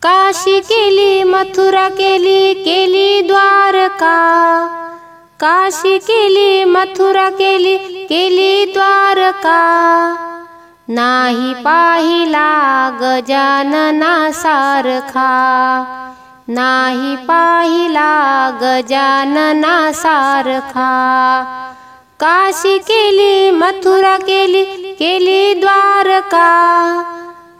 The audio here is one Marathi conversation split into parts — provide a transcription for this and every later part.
काशी केली मथुरा केली, केली द्वारका। काशी केली मथुरा केली, केली द्वारका। नाही पाहिला गजानना सारखा, नाही पाहिला गजानना सारखा। काशी केली मथुरा केली, केली द्वारका।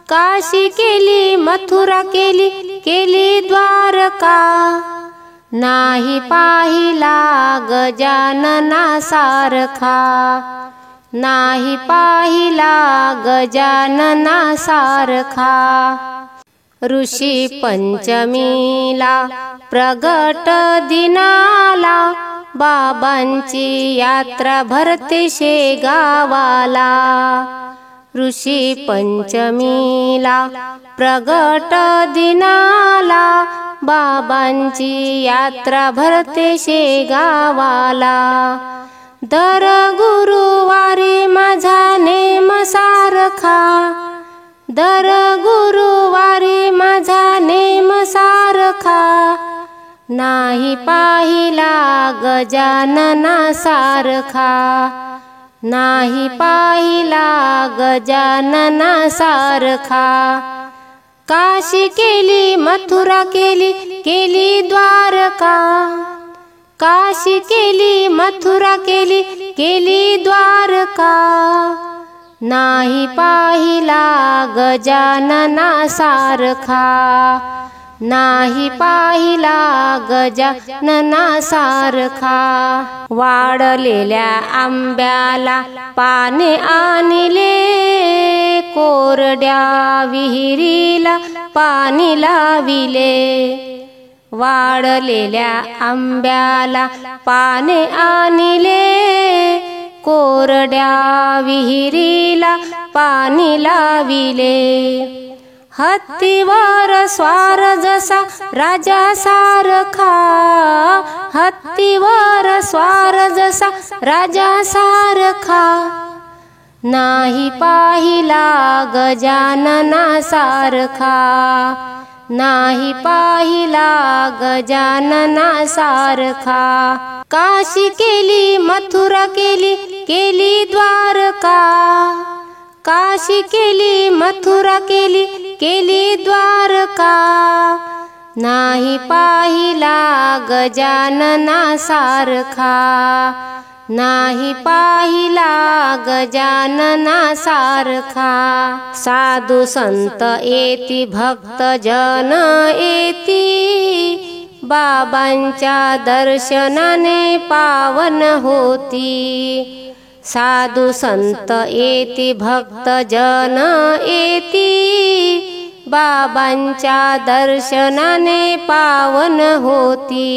काशी केली मथुरा केली, केली द्वारका। नाही पाहिला गजानना सारखा, नाही पाहिला गजानना सारखा। ऋषी पंचमीला प्रगट दिनाला, बाबांची यात्रा भरते शेगावाला। ऋषी पंचमीला प्रगट दिनाला, बाबांची यात्रा भरते शेगावाला। दर गुरुवारी माझा नेम सारखा, दर गुरुवारी माझा नेम सारखा। नाही पाहिला गजानना सारखा, नाही पाहिला गजानना सारखा। काशी केली मथुरा केली, केली द्वारका। काशी केली मथुरा केली, केली द्वारका। नाही पाहिला गजानना सारखा, नाही पाहिला गजानना सारखा। वाळलेल्या आंब्याला पाने आणले, कोरड्या विहिरीला पाणी लाविले। वाळलेल्या आंब्याला पाने आणले, कोरड्या विहिरीला पाणी लाविले। हत्तीवर स्वार जसा राजा सारखा, हत्तीवर स्वार जसा राजा सारखा। नाही पाहिला गजानना सारखा, नाही पाहिला गजानना सारखा। काशी केली मथुरा केली, केली द्वारका। काशी केली मथुरा केली, केली द्वारका। नाही पाहिला गजानना सारखा, नाही पाहिला गजानना सारखा। साधू संत येती, भक्त जन येती, बाबांच्या दर्शनाने पावन होती। साधू संत येती, भक्त जन येती, बाबांच्या दर्शनाने पावन होती।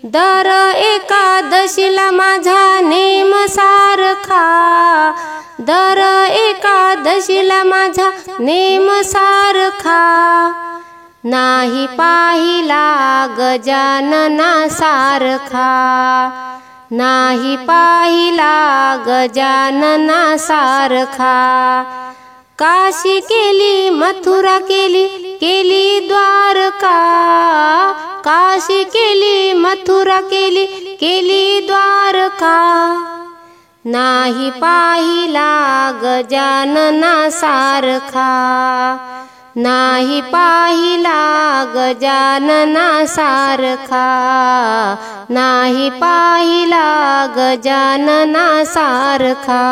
दर एकादशीला माझा नेम सारखा, दर एकादशीला माझा नेम सारखा। नाही पाहिला गजानना सारखा, नाही पाहिला गजानना सारखा। काशी केली मथुरा केली, केली द्वारका। काशी केली मथुरा केली, केली द्वारका। नाही पाहिला गजानना सारखा, नाही पाहिला गजानना सारखा। नाही पाहिला गजानना सारखा।